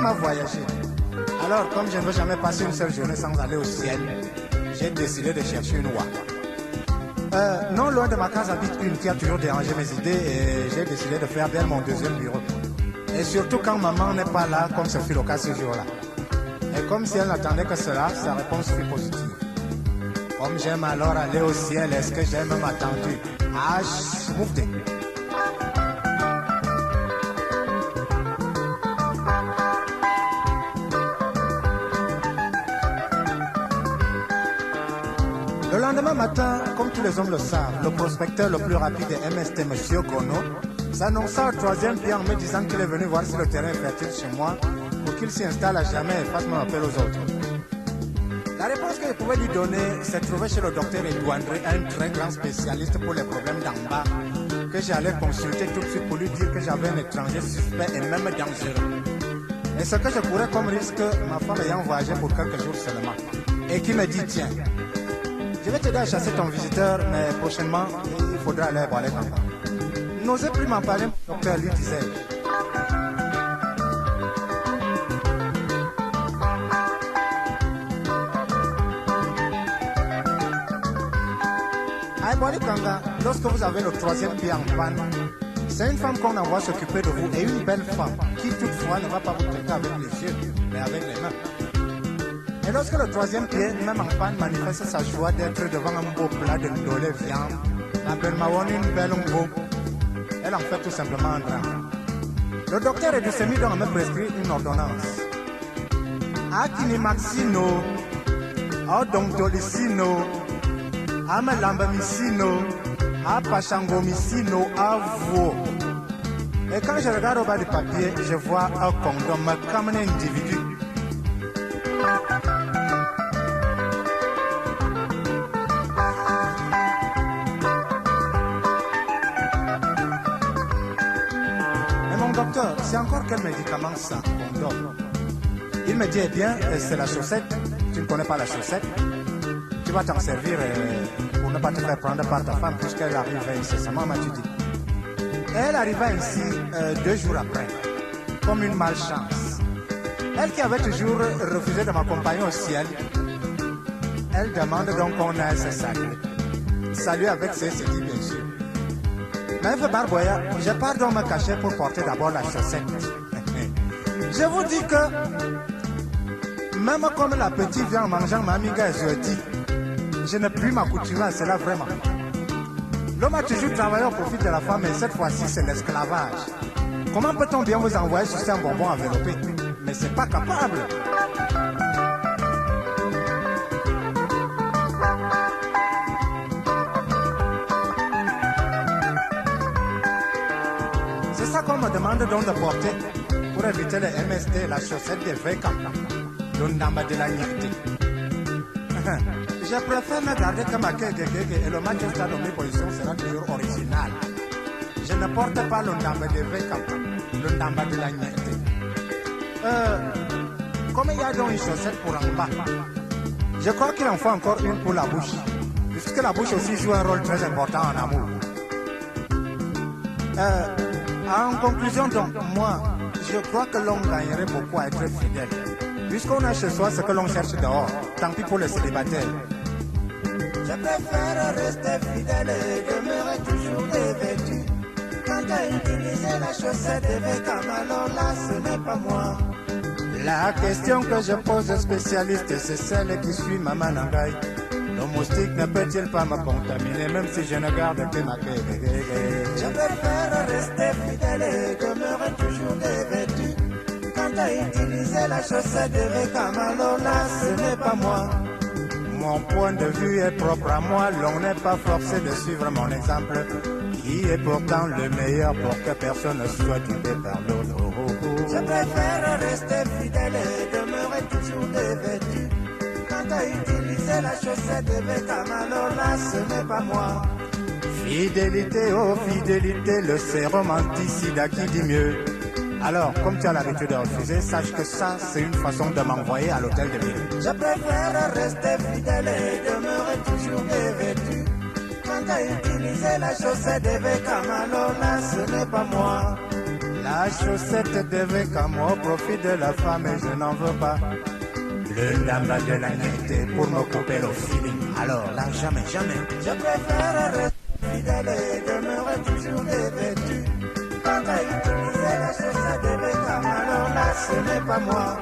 à voyager. Alors, comme je ne veux jamais passer une seule journée sans aller au ciel, j'ai décidé de chercher une ouate. Non loin de ma case habite une qui a toujours dérangé mes idées et j'ai décidé de faire d'elle mon deuxième bureau. Et surtout quand maman n'est pas là, comme ce fut le cas ce jour-là. Et comme si elle n'attendait que cela, sa réponse fut positive. Comme j'aime alors aller au ciel, est-ce que j'ai même attendu? Ah, moufté. Le lendemain matin, comme tous les hommes le savent, le prospecteur le plus rapide des MST, M. Kono, s'annonça au troisième pied en me disant qu'il est venu voir si le terrain est fertile chez moi pour qu'il s'y installe à jamais et fasse mon appel aux autres. La réponse que je pouvais lui donner se trouvait chez le docteur Edouandré, un très grand spécialiste pour les problèmes d'en bas, que j'allais consulter tout de suite pour lui dire que j'avais un étranger suspect et même dangereux. Et ce que je courais comme risque, ma femme ayant voyagé pour quelques jours seulement, et qui me dit, tiens, je vais t'aider à chasser ton visiteur, mais prochainement, il faudra aller boire les campagnes. N'osez plus m'en parler, mon docteur lui disait. À Boalikanga, lorsque vous avez le troisième pied en panne, c'est une femme qu'on envoie s'occuper de vous et une belle femme qui toutefois ne va pas vous traiter avec les yeux, mais avec les mains. Et lorsque le troisième pied, même en panne, manifeste sa joie d'être devant un beau plat de ndolé viande, la belle maone une belle umbo, elle en fait tout simplement un drame. Le docteur Edoucemi donc me prescrit une ordonnance. Akinimaxino, Odontolicino, Amalambamicino, Apachangomicino, Avo. Et quand je regarde au bas du papier, je vois un condom comme un individu. Mais mon docteur, c'est encore quel médicament ça, condom? Il me dit, eh bien, c'est la chaussette. Tu ne connais pas la chaussette? Tu vas t'en servir pour ne pas te faire prendre par ta femme puisqu'elle arrive incessamment, m'as-tu dit. Elle arriva ainsi 2 jours après, comme une malchance. Elle qui avait toujours refusé de m'accompagner au ciel, elle demande donc qu'on aille se saluer. Salut avec ses dit bien sûr. Mais Barboya, je pars donc me cacher pour porter d'abord la chaussette. Je vous dis que, même comme la petite vient en mangeant ma miga jeudi, je ne puis m'accoutumer à cela vraiment. L'homme a toujours travaillé au profit de la femme et cette fois-ci c'est l'esclavage. Comment peut-on bien vous envoyer sur un bonbon enveloppé? Mais c'est pas capable. C'est ça qu'on me demande donc de porter pour éviter les MST, la chaussette des vrais campagnes, l'undamba de la nirté. Je préfère me garder comme à Kegegege et le match au stade de mes positions sera toujours original. Je ne porte pas l'undamba des vrais campagnes, l'undamba de la nirté. Comme il y a donc une chaussette pour en bas, je crois qu'il en faut encore une pour la bouche, puisque la bouche aussi joue un rôle très important en amour. En conclusion donc, moi, je crois que l'on gagnerait beaucoup à être fidèle. Puisqu'on a chez soi ce que l'on cherche dehors, tant pis pour les célibataires. Je préfère rester fidèle et demeurer toujours dévêtu. Quand t'as utilisé la chaussette de Beckham, alors là, ce n'est pas moi. La question que je pose aux spécialistes, c'est celle qui suit Maman Nangai. Le moustique ne peut-il pas me contaminer, même si je ne garde que ma queue. Je préfère rester fidèle et demeurer toujours dévêtu. Quand t'as utilisé la chaussette de Beckham, alors là, ce n'est pas moi. Mon point de vue est propre à moi, l'on n'est pas forcé de suivre mon exemple, qui est pourtant le meilleur pour que personne ne soit guidé par l'autre. Je préfère rester fidèle et demeurer toujours dévêtu. Quand t'as utilisé la chaussette de Beckham, alors là, ce n'est pas moi. Fidélité, oh fidélité, le sérum anti-sida qui dit mieux. Alors, comme tu as l'habitude de refuser, sache que ça, c'est une façon de m'envoyer à l'hôtel de ville. Je préfère rester fidèle et demeurer toujours dévêtu. Quand t'as utilisé la chaussette de Beckham, alors là, ce n'est pas moi. La chaussette devait qu'à moi au profit de la femme et je n'en veux pas. Le lama de la nuit pour me couper le feeling. Alors là, jamais, jamais. Je préfère rester fidèle et demeurer toujours dévêtu. Quand t'as utilisé la chaussette de Beckham, alors là, ce n'est pas moi.